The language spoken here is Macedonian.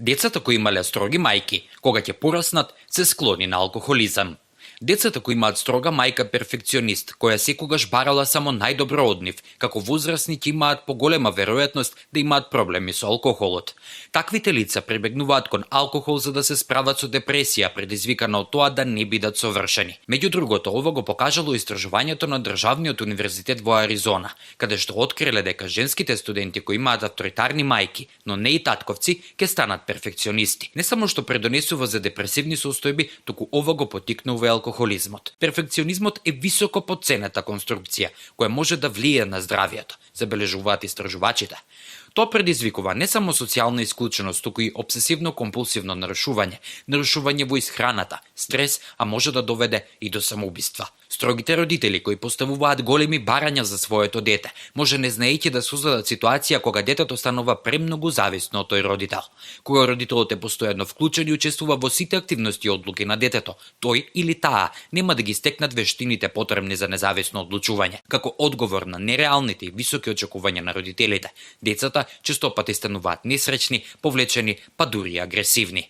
Децата кои имале строги мајки, кога ќе пораснат, се склони на алкохолизам. Децата кои имаат строга мајка перфекционист, која секогаш барала само најдобро од нив, како возрастни ќе имаат поголема веројатност да имаат проблеми со алкохолот. Таквите лица прибегнуваат кон алкохол за да се справат со депресија, предизвикана од тоа да не бидат совршени. Меѓу другото, ова го покажало истражувањето на Државниот универзитет во Аризона, каде што откриле дека женските студенти кои имаат авторитарни мајки, но не и татковци, ќе станат перфекционисти. Не само што предонесува за депресивни состојби, туку ова го поттикнува и алкохолизмот. Перфекционизмот е високо потценета конструкција, која може да влие на здравието, забележуваат истражувачите. Тоа предизвикува не само социјална исклученост, туку и обсесивно-компулсивно нарушување во исхраната, стрес, а може да доведе и до самоубиства. Строгите родители кои поставуваат големи барања за своето дете, може не знаејќи да создадат ситуација кога детето станува премногу зависно од тој родител. Кога родителот е постојано вклучен и учествува во сите активности и одлуки на детето, тој или таа нема да ги стекнат вештините потребни за независно одлучување. Како одговор на нереалните и високи очекувања на родителите, децата често пати стануваат несреќни, повлечени, па дури агресивни.